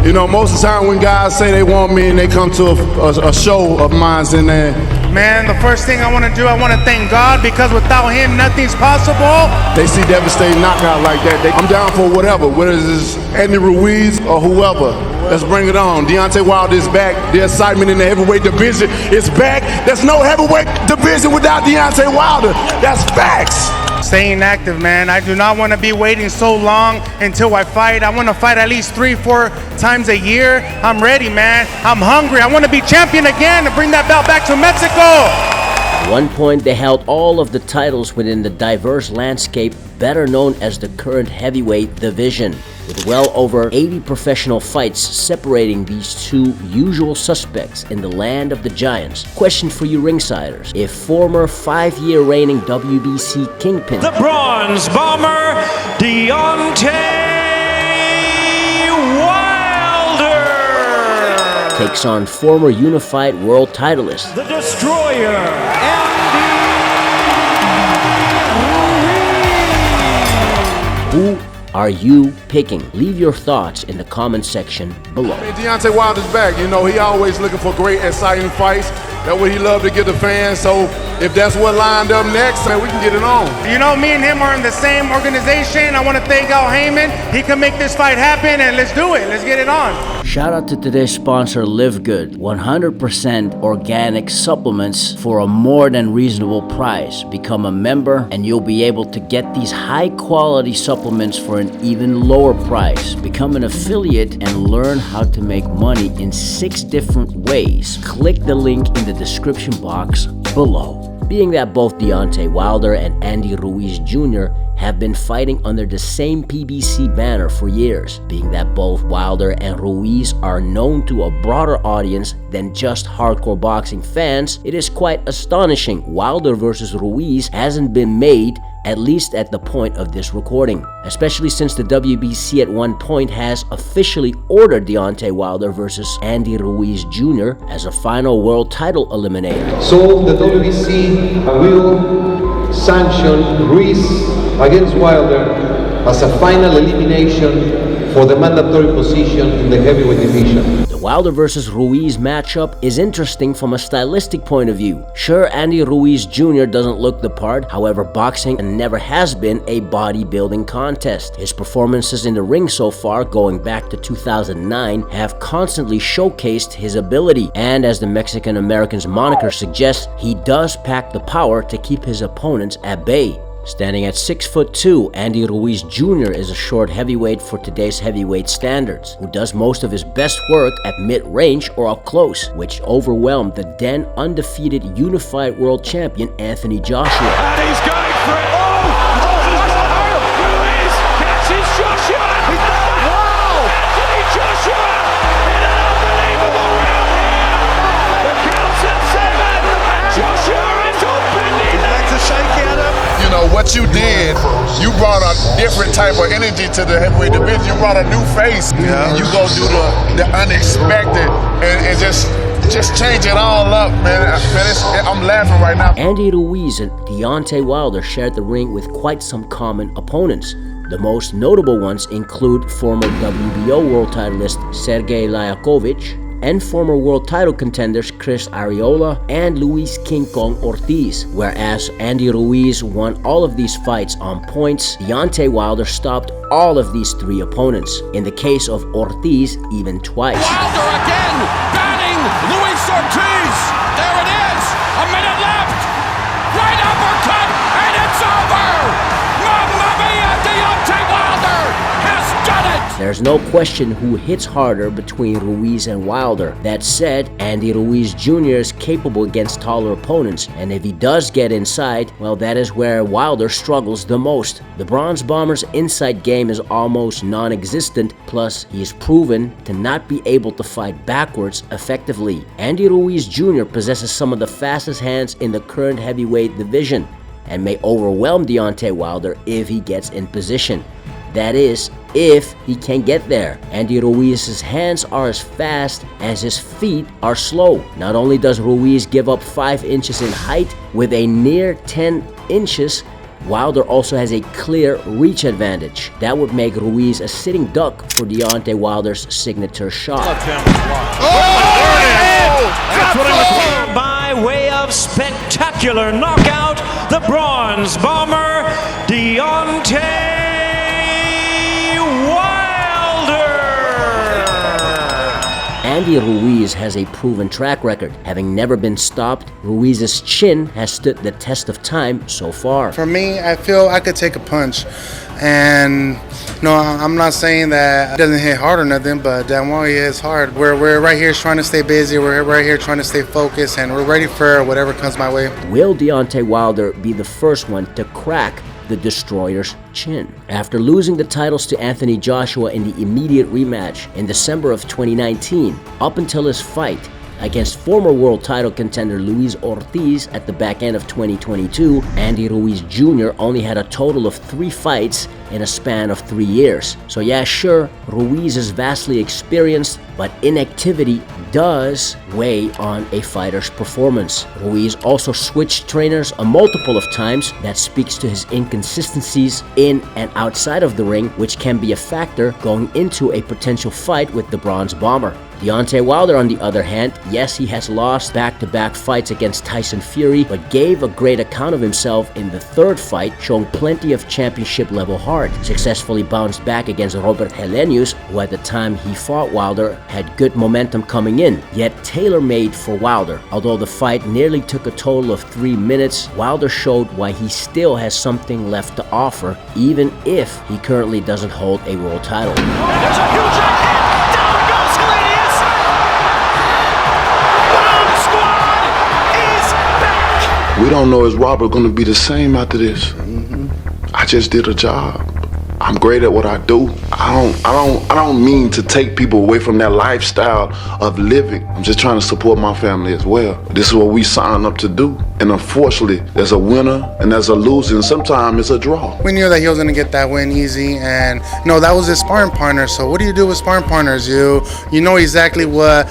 You know, most of the time when guys say they want me and they come to a show of mine in there. Man, the first thing I want to do, I want to thank God, because without him, nothing's possible. They see devastating knockout like that. I'm down for whatever, whether it's Andy Ruiz or whoever. Let's bring it on. Deontay Wilder is back. The excitement in the heavyweight division is back. There's no heavyweight division without Deontay Wilder. That's facts. Staying active, man. I do not want to be waiting so long until I fight. I want to fight at least 3-4 times a year. I'm ready, man. I'm hungry. I want to be champion again and bring that belt back to Mexico. At one point, they held all of the titles within the diverse landscape better known as the current heavyweight division, with well over 80 professional fights separating these two usual suspects in the land of the giants. Question for you ringsiders: if former 5-year reigning WBC kingpin, the bronze bomber, Deontay Wilder, takes on former unified world titleist, the destroyer, who are you picking? Leave your thoughts in the comment section below. Deontay Wilder's back. You know, he always looking for great, exciting fights. That's what he love to give the fans. So if that's what lined up next, man, we can get it on. You know, me and him are in the same organization. I want to thank Al Heyman. He can make this fight happen, and let's do it. Let's get it on. Shout out to today's sponsor, Live Good. 100% organic supplements for a more than reasonable price. Become a member and you'll be able to get these high quality supplements for an even lower price. Become an affiliate and learn how to make money in 6 different ways. Click the link in the description box below. Being that both Deontay Wilder and Andy Ruiz Jr. have been fighting under the same PBC banner for years, being that both Wilder and Ruiz are known to a broader audience than just hardcore boxing fans, it is quite astonishing Wilder versus Ruiz hasn't been made, at least at the point of this recording, especially since the WBC at one point has officially ordered Deontay Wilder versus Andy Ruiz Jr. as a final world title eliminator. So the WBC will sanction Ruiz against Wilder as a final elimination for the mandatory position in the heavyweight division. The Wilder versus Ruiz matchup is interesting from a stylistic point of view. Sure, Andy Ruiz Jr. doesn't look the part, however, boxing never has been a bodybuilding contest. His performances in the ring so far, going back to 2009, have constantly showcased his ability, and as the Mexican-American's moniker suggests, he does pack the power to keep his opponents at bay. Standing at 6'2", Andy Ruiz Jr. is a short heavyweight for today's heavyweight standards, who does most of his best work at mid-range or up close, which overwhelmed the then undefeated unified world champion Anthony Joshua. and he's going for it. Ruiz catches Joshua. Wow! Anthony Joshua in an unbelievable round here. The count's at 7. Joshua is open. His legs are shaky, Adam. You know, what you did, you brought a different type of energy to the heavyweight division. You brought a new face. Yeah. And you go do the unexpected and just change it all up, man. I'm laughing right now. Andy Ruiz and Deontay Wilder shared the ring with quite some common opponents. The most notable ones include former WBO world titleist Sergey Lyakovich and former world title contenders Chris Arreola and Luis King Kong Ortiz. Whereas Andy Ruiz won all of these fights on points, Deontay Wilder stopped all of these 3 opponents. In the case of Ortiz, even twice. Wilder again, batting Luis Ortiz. There it is, a minute left. Right uppercut, and it's over. Mamma mia, Deontay Wilder has done it. There's no question who hits harder between Ruiz and Wilder. That said, Andy Ruiz Jr. is capable against taller opponents, and if he does get inside, well, that is where Wilder struggles the most. The Bronze Bomber's inside game is almost non-existent, plus he is proven to not be able to fight backwards effectively. Andy Ruiz Jr. possesses some of the fastest hands in the current heavyweight division, and may overwhelm Deontay Wilder if he gets in position. That is, if he can get there. Andy Ruiz's hands are as fast as his feet are slow. Not only does Ruiz give up 5 inches in height, with a near 10 inches Wilder also has a clear reach advantage. That would make Ruiz a sitting duck for Deontay Wilder's signature shot. By way of spectacular knockout, the Bronze Bomber, Deontay Wilder! Andy Ruiz has a proven track record. Having never been stopped, Ruiz's chin has stood the test of time so far. For me, I feel I could take a punch. And no, I'm not saying that it doesn't hit hard or nothing, but damn well it hits hard. We're right here trying to stay busy. We're right here trying to stay focused, and we're ready for whatever comes my way. Will Deontay Wilder be the first one to crack the Destroyer's chin? After losing the titles to Anthony Joshua in the immediate rematch in December of 2019, up until his fight against former world title contender Luis Ortiz at the back end of 2022, Andy Ruiz Jr. only had a total of 3 fights in a span of 3 years. So yeah, sure, Ruiz is vastly experienced, but inactivity does weigh on a fighter's performance. Ruiz also switched trainers a multiple of times. That speaks to his inconsistencies in and outside of the ring, which can be a factor going into a potential fight with the Bronze Bomber. Deontay Wilder, on the other hand, yes, he has lost back-to-back fights against Tyson Fury, but gave a great account of himself in the 3rd fight, showing plenty of championship-level heart. Successfully bounced back against Robert Helenius, who at the time he fought Wilder had good momentum coming in, yet tailor-made for Wilder. Although the fight nearly took a total of 3 minutes, Wilder showed why he still has something left to offer, even if he currently doesn't hold a world title. There's a huge right hand. Down goes Helenius. Bomb Squad is back. We don't know is Robert going to be the same after this. I just did a job. I'm great at what I do. I don't mean to take people away from that lifestyle of living. I'm just trying to support my family as well. This is what we signed up to do. And unfortunately, there's a winner and there's a loser, and sometimes it's a draw. We knew that he was going to get that win easy, and no, that was his sparring partner. So what do you do with sparring partners? You know exactly what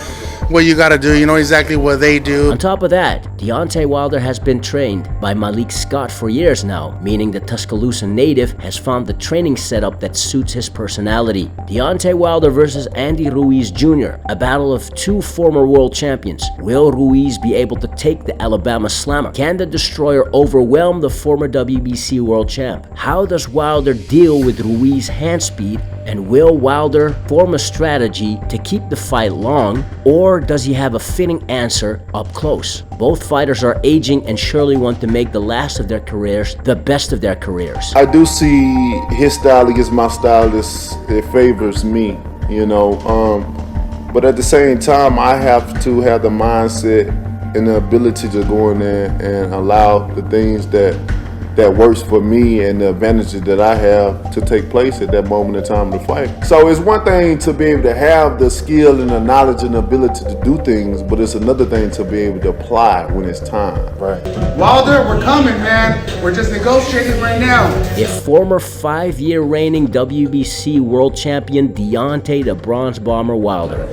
you got to do. You know exactly what they do. On top of that, Deontay Wilder has been trained by Malik Scott for years now, meaning the Tuscaloosa native has found the training setup that suits his personality. Deontay Wilder versus Andy Ruiz Jr., a battle of 2 former world champions. Will Ruiz be able to take the Alabama Slammer? Can the Destroyer overwhelm the former WBC world champ? How does Wilder deal with Ruiz's hand speed? And will Wilder form a strategy to keep the fight long, or does he have a fitting answer up close? Both fighters are aging and surely want to make the last of their careers the best of their careers. I do see his style against my style. It favors me, you know. But at the same time, I have to have the mindset and the ability to go in there and allow the things that works for me and the advantages that I have to take place at that moment in time to fight. So it's one thing to be able to have the skill and the knowledge and the ability to do things, but it's another thing to be able to apply when it's time. Right. Wilder, we're coming, man. We're just negotiating right now. If former 5-year reigning WBC world champion Deontay the Bronze Bomber Wilder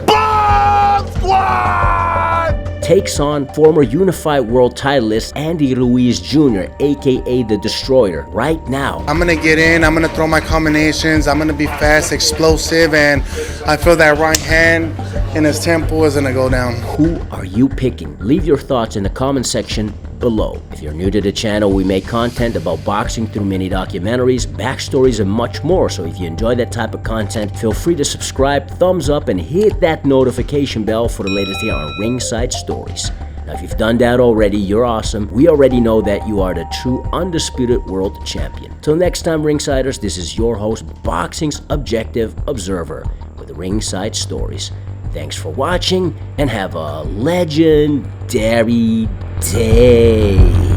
takes on former unified world titleist Andy Ruiz Jr., aka the Destroyer, right now, I'm gonna get in, I'm gonna throw my combinations, I'm gonna be fast, explosive, and I feel that right hand in his temple is gonna go down. who are you picking? Leave your thoughts in the comment section below. If you're new to the channel, we make content about boxing through mini documentaries, backstories, and much more. So if you enjoy that type of content, feel free to subscribe, thumbs up, and hit that notification bell for the latest here on Ringside Stories. Now, if you've done that already, you're awesome. We already know that you are the true undisputed world champion. Till next time, Ringsiders, this is your host, Boxing's Objective Observer, with Ringside Stories. Thanks for watching, and have a legendary day.